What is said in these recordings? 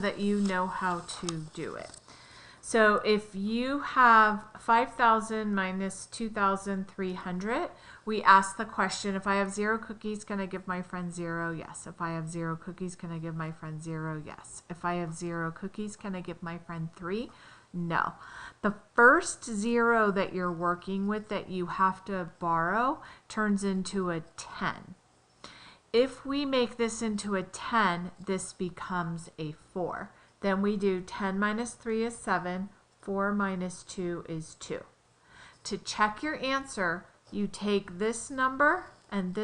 that you know how to do it. So if you have 5,000 minus 2,300, we ask the question, if I have 0 cookies, can I give my friend 0? Yes. If I have 0 cookies, can I give my friend 0? Yes. If I have 0 cookies, can I give my friend 3? No. The first 0 that you're working with that you have to borrow turns into a 10. If we make this into a 10, this becomes a 4. Then we do 10 minus 3 is 7, 4 minus 2 is 2. To check your answer, you take this number and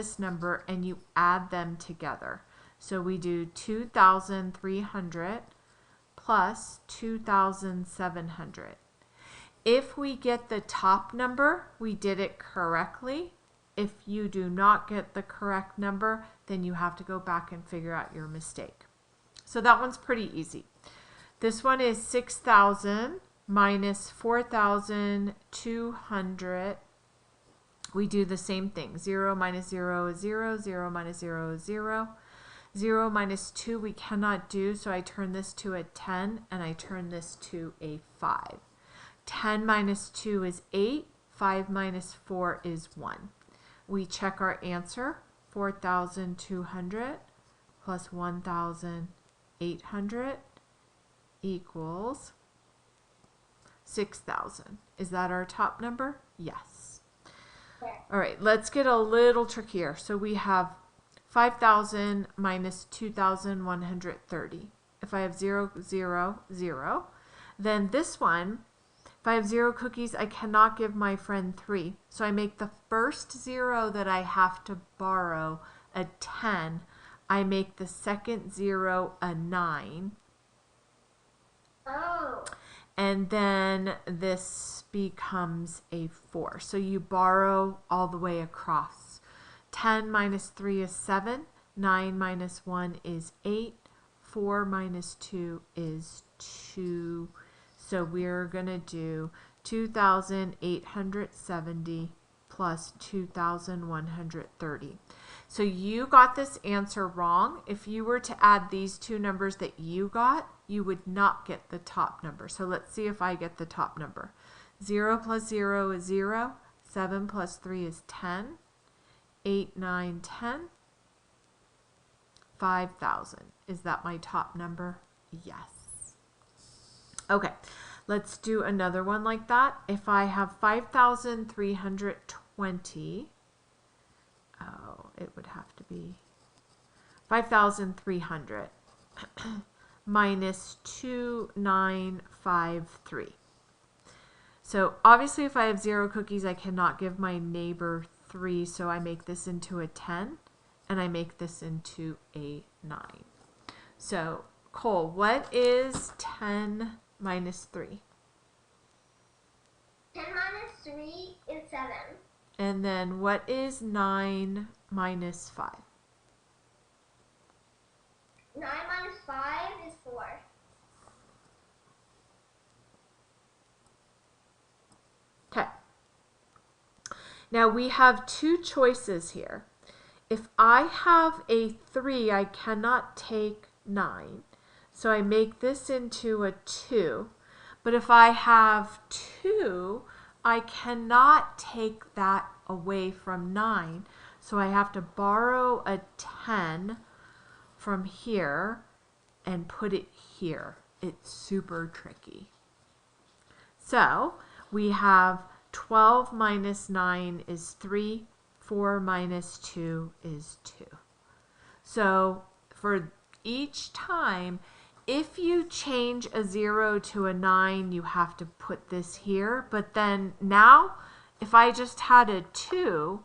you add them together. So we do 2,300 plus 2,700. If we get the top number, we did it correctly. If you do not get the correct number, then you have to go back and figure out your mistake. So that one's pretty easy. This one is 6,000 minus 4,200. We do the same thing. 0 minus 0 is 0. 0 minus 0 is 0. 0 minus 2 we cannot do, so I turn this to a 10 and I turn this to a 5. 10 minus 2 is 8. 5 minus 4 is 1. We check our answer. 4,200 plus 1,800 equals 6,000. Is that our top number? Yes. All right, let's get a little trickier. So we have 5,000 minus 2,130. If I have 0, 0, 0, then this one, if I have 0 cookies, I cannot give my friend 3. So I make the first 0 that I have to borrow a 10. I make the second 0 a 9. Oh. And then this becomes a 4. So you borrow all the way across. 10 minus 3 is 7. 9 minus 1 is 8. 4 minus 2 is 2. So we're going to do 2,870 plus 2,130. So you got this answer wrong. If you were to add these two numbers that you got, you would not get the top number. So let's see if I get the top number. 0 plus 0 is 0. 7 plus 3 is 10. 8, 9, 10. 5,000. Is that my top number? Yes. Okay, let's do another one like that. If I have 5,320, it would have to be 5,300 minus 2,953. So obviously if I have 0 cookies, I cannot give my neighbor 3, so I make this into a 10 and I make this into a 9. So Cole, what is 10 minus 3? 10 minus 3 is 7. And then what is 9 minus 5? 9 minus 5 is 4. Okay. Now we have two choices here. If I have a 3, I cannot take 9. So I make this into a 2. But if I have 2, I cannot take that away from 9. So I have to borrow a 10 from here and put it here. It's super tricky. So we have 12 minus 9 is 3. 4 minus 2 is 2. So for each time, if you change a 0 to a 9, you have to put this here. But then now, if I just had a 2,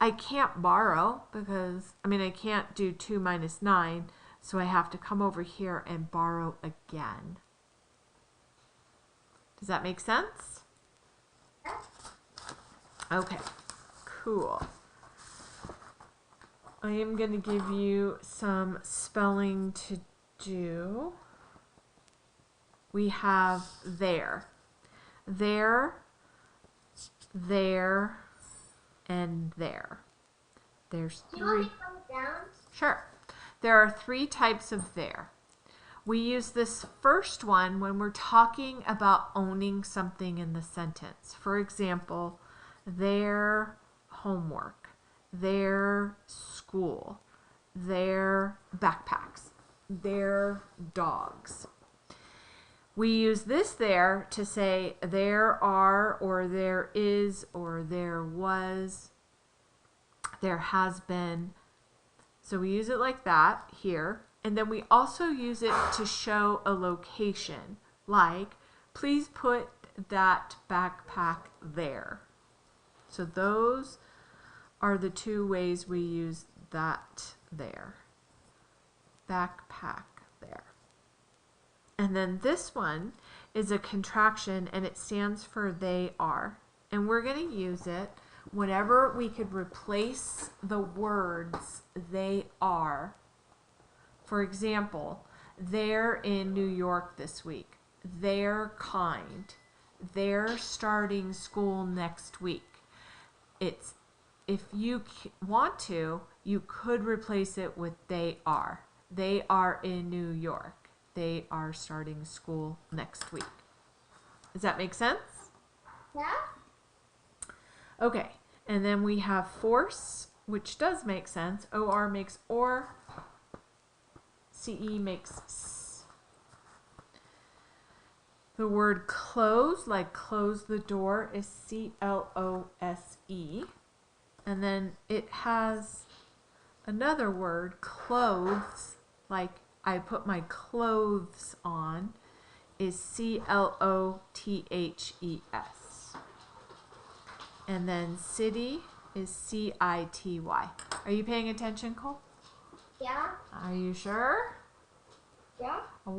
I can't borrow because, I can't do 2 minus 9. So I have to come over here and borrow again. Does that make sense? Okay, cool. I am going to give you some spelling to do. We have there, and there. There's 3. Do you want me to write it down? Sure. There are 3 types of there. We use this first one when we're talking about owning something in the sentence. For example, their homework, their school, their backpacks, their dogs. We use this there to say there are, or there is, or there was, there has been. So we use it like that here. And then we also use it to show a location, like, please put that backpack there. So those are the two ways we use that there. Backpack there. And then this one is a contraction, and it stands for they are. And we're going to use it whenever we could replace the words they are. For example, they're in New York this week. They're kind. They're starting school next week. It's, if you want to, you could replace it with they are. They are in New York. They are starting school next week. Does that make sense? Yeah? Okay, and then we have force, which does make sense. OR makes or. CE makes S. The word close, like close the door, is CLOSE. And then it has another word, clothes, like I put my clothes on, is CLOTHES. And then city is CITY. Are you paying attention, Cole? Yeah? Are you sure? Yeah? What?